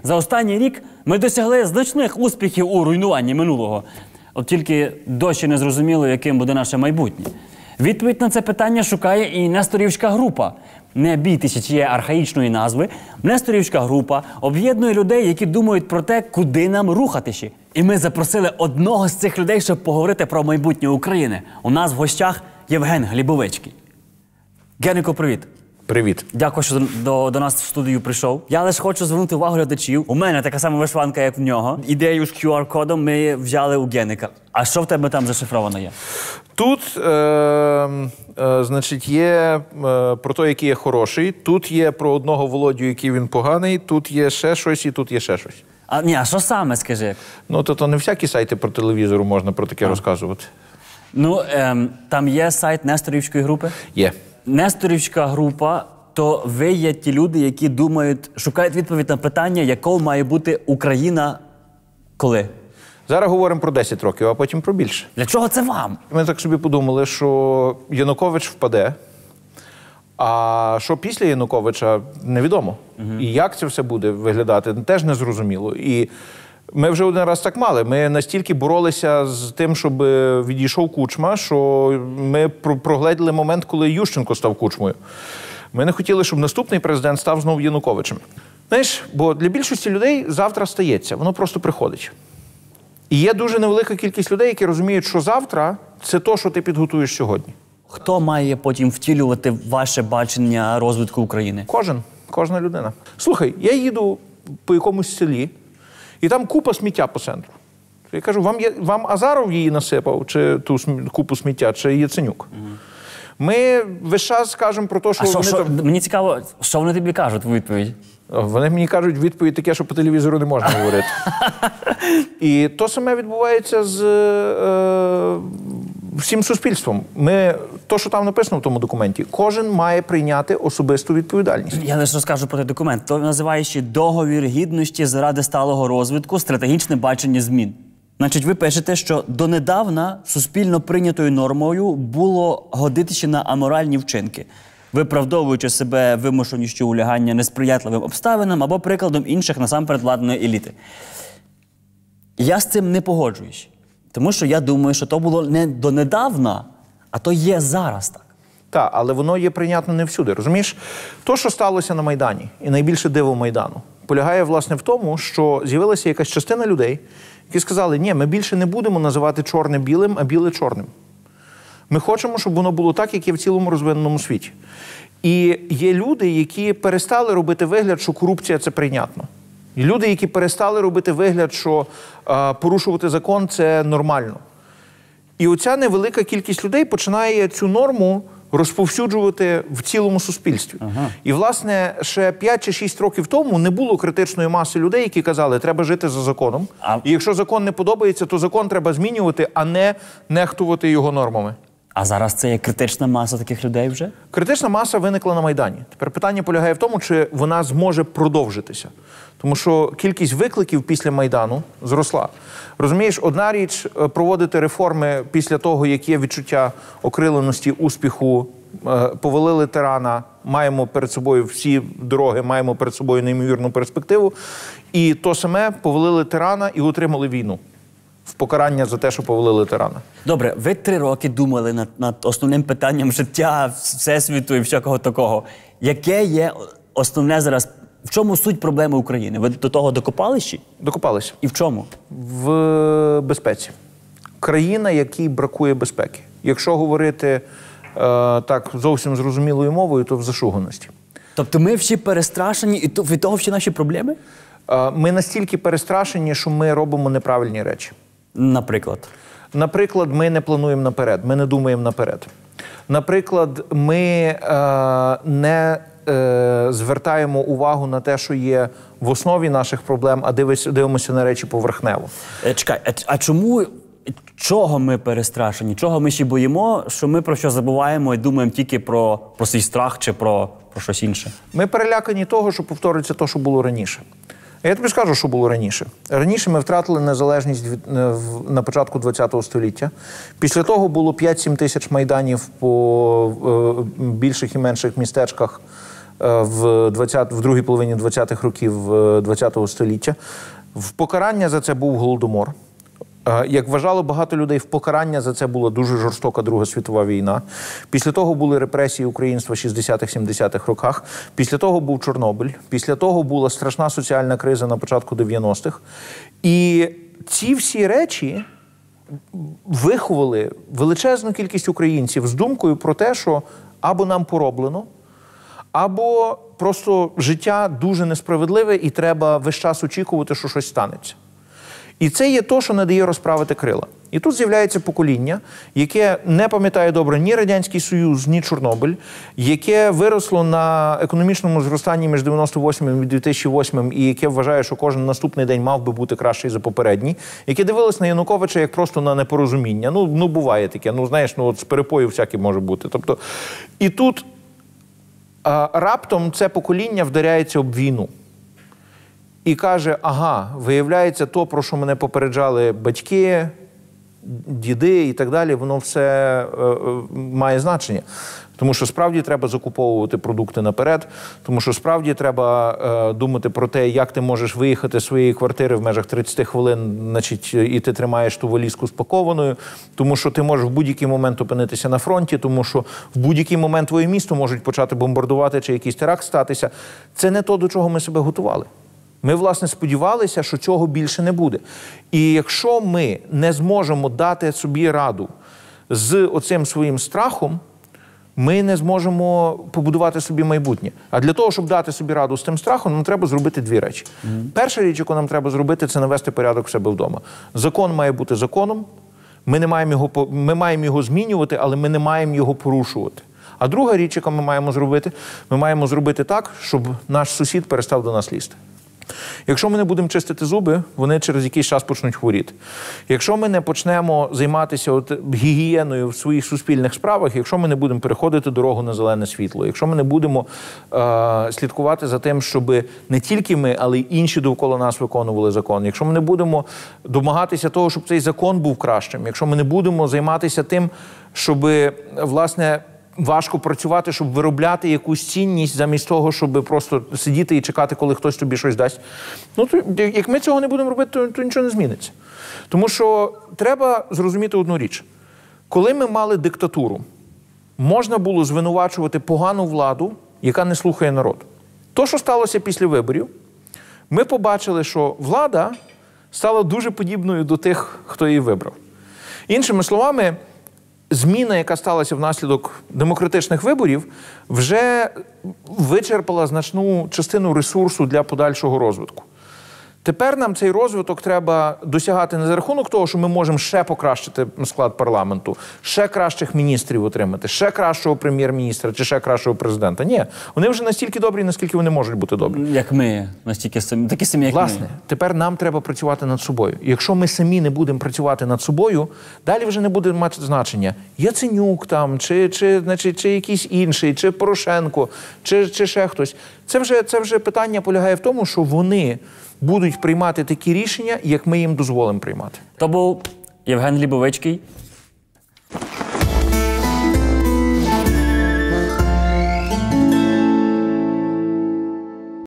За останній рік ми досягли значних успіхів у руйнуванні минулого. От тільки досі не зрозуміло, яким буде наше майбутнє. Відповідь на це питання шукає і Несторівська група. Не бійтеся цієї архаїчної назви. Несторівська група об'єднує людей, які думають про те, куди нам рухатися. І ми запросили одного з цих людей, щоб поговорити про майбутнє України. У нас в гостях Євген Глібовицький. Генико, привіт. Привіт. Дякую, що до нас в студію прийшов. Я лише хочу звернути увагу глядачів. У мене така сама вишиванка, як в нього. Ідею з QR-кодом ми взяли у Геника. А що в тебе там зашифровано є? Тут, значить, є про те, який є хороший. Тут є про одного Володю, який він поганий. Тут є ще щось і тут є ще щось. А що саме, скажи? Ну, то не всякі сайти про телевізору можна про таке розказувати. Ну, там є сайт Несторівської групи? Є. Несторівська група, то ви є ті люди, які думають, шукають відповідь на питання, якою має бути Україна коли? Зараз говоримо про 10 років, а потім про більше. Для чого це вам? Ми так собі подумали, що Янукович впаде, а що після Януковича невідомо. І як це все буде виглядати, теж не зрозуміло. І ми вже один раз так мали. Ми настільки боролися з тим, щоб відійшов Кучма, що ми прогледіли момент, коли Ющенко став Кучмою. Ми не хотіли, щоб наступний президент став знову Януковичем. Знаєш, бо для більшості людей завтра стається, воно просто приходить. І є дуже невелика кількість людей, які розуміють, що завтра – це то, що ти підготуєш сьогодні. Хто має потім втілювати ваше бачення розвитку України? Кожна людина. Слухай, я їду по якомусь селі, і там купа сміття по центру. Я кажу, вам Азаров її насипав, чи ту купу сміття, чи Яценюк? Ми весь час кажемо про те, що Мені цікаво, що вони тобі кажуть у відповідь? Вони мені кажуть відповідь таке, що по телевізору не можна говорити. І то саме відбувається з всім суспільством. То, що там написано в тому документі, кожен має прийняти особисту відповідальність. Я лише розкажу про той документ. То називає ще «Договір гідності заради сталого розвитку, стратегічне бачення змін». Значить, ви пишете, що донедавна суспільно прийнятою нормою було годитися на аморальні вчинки, виправдовуючи себе вимушеністю улягання несприятливим обставинам або прикладом інших насамперед владної еліти. Я з цим не погоджуюсь. Тому що я думаю, що то було не донедавна, а то є зараз так. Так, але воно є прийнятно не всюди. Розумієш, то, що сталося на Майдані, і найбільше диво Майдану, полягає, власне, в тому, що з'явилася якась частина людей, які сказали, ні, ми більше не будемо називати чорне білим, а біле чорним. Ми хочемо, щоб воно було так, як є в цілому розвиненому світі. І є люди, які перестали робити вигляд, що корупція – це прийнятно. І люди, які перестали робити вигляд, що порушувати закон – це нормально. І оця невелика кількість людей починає цю норму розповсюджувати в цілому суспільстві. І, власне, ще 5 чи 6 років тому не було критичної маси людей, які казали, треба жити за законом. І якщо закон не подобається, то закон треба змінювати, а не нехтувати його нормами. А зараз це є критична маса таких людей вже? Критична маса виникла на Майдані. Тепер питання полягає в тому, чи вона зможе продовжитися. Тому що кількість викликів після Майдану зросла. Розумієш, одна річ проводити реформи після того, як є відчуття окриленості, успіху, повалили тирана, маємо перед собою всі дороги, маємо перед собою неймовірну перспективу. І то саме повалили тирана і отримали війну. В покарання за те, що повалили тирана. Добре, ви 3 роки думали над основним питанням життя, всесвіту і всякого такого. Яке є основне зараз, в чому суть проблеми України? Ви до того докопалися? Докопалися. І в чому? В безпеці. Країна, якій бракує безпеки. Якщо говорити так зовсім зрозумілою мовою, то в зашуганості. Тобто ми всі перестрашені і від того всі наші проблеми? Ми настільки перестрашені, що ми робимо неправильні речі. Наприклад? Наприклад, ми не плануємо наперед, ми не думаємо наперед. Наприклад, ми не звертаємо увагу на те, що є в основі наших проблем, а дивимося на речі поверхнево. Чекай, а чому, чого ми перестрашені? Чого ми ще боїмо, що ми про що забуваємо і думаємо тільки про свій страх чи про щось інше? Ми перелякані того, що повториться те, що було раніше. Я тобі скажу, що було раніше. Раніше ми втратили незалежність на початку ХХ століття. Після того було 5-7 тисяч майданів по більших і менших містечках в другій половині 20-х років ХХ століття. В покарання за це був Голодомор. Як вважало багато людей, в покарання за це була дуже жорстока Друга світова війна. Після того були репресії українства в 60-х-70-х роках. Після того був Чорнобиль. Після того була страшна соціальна криза на початку 90-х. І ці всі речі виховали величезну кількість українців з думкою про те, що або нам пороблено, або просто життя дуже несправедливе і треба весь час очікувати, що щось станеться. І це є то, що не дає розправити крила. І тут з'являється покоління, яке не пам'ятає добре ні Радянський Союз, ні Чорнобиль, яке виросло на економічному зростанні між 98 і 2008, і яке вважає, що кожен наступний день мав би бути кращий за попередній, яке дивилось на Януковича як просто на непорозуміння. Ну буває таке, знаєш, от з перепою всяке може бути. Тобто, і тут раптом це покоління вдаряється об війну. І каже, ага, виявляється, то, про що мене попереджали батьки, діди і так далі, воно все має значення. Тому що справді треба закуповувати продукти наперед, тому що справді треба думати про те, як ти можеш виїхати з своєї квартири в межах 30 хвилин, значить, і ти тримаєш ту валізку спакованою, тому що ти можеш в будь-який момент опинитися на фронті, тому що в будь-який момент твоє місто можуть почати бомбардувати чи якийсь теракт статися. Це не то, до чого ми себе готували. Ми, власне, сподівалися, що цього більше не буде. І якщо ми не зможемо дати собі раду з оцим своїм страхом, ми не зможемо побудувати собі майбутнє. А для того, щоб дати собі раду з тим страхом, нам треба зробити дві речі. Перша річ, яку нам треба зробити, це навести порядок в себе вдома. Закон має бути законом, ми маємо його змінювати, але ми не маємо його порушувати. А друга річ, яку ми маємо зробити так, щоб наш сусід перестав до нас лізти. Якщо ми не будемо чистити зуби, вони через якийсь час почнуть хворіти. Якщо ми не почнемо займатися гігієною в своїх суспільних справах, якщо ми не будемо переходити дорогу на зелене світло, якщо ми не будемо слідкувати за тим, щоб не тільки ми, але й інші довкола нас виконували закон, якщо ми не будемо домагатися того, щоб цей закон був кращим, якщо ми не будемо займатися тим, щоб, власне, важко працювати, щоб виробляти якусь цінність замість того, щоб просто сидіти і чекати, коли хтось тобі щось дасть. То, як ми цього не будемо робити, то нічого не зміниться. Тому що треба зрозуміти одну річ. Коли ми мали диктатуру, можна було звинувачувати погану владу, яка не слухає народ. То, що сталося після виборів, ми побачили, що влада стала дуже подібною до тих, хто її вибрав. Іншими словами, зміна, яка сталася внаслідок демократичних виборів, вже вичерпала значну частину ресурсу для подальшого розвитку. Тепер нам цей розвиток треба досягати не за рахунок того, що ми можемо ще покращити склад парламенту, ще кращих міністрів отримати, ще кращого прем'єр-міністра чи ще кращого президента. Ні, вони вже настільки добрі, наскільки вони можуть бути добрі. Як ми, настільки такі самі, як Власне, ми. тепер нам треба працювати над собою. І якщо ми самі не будемо працювати над собою, далі вже не буде мати значення. Яценюк там, чи якийсь інший, чи Порошенко, чи ще хтось. Це вже питання полягає в тому, що вони будуть приймати такі рішення, як ми їм дозволимо приймати. То був Євген Лібовицький,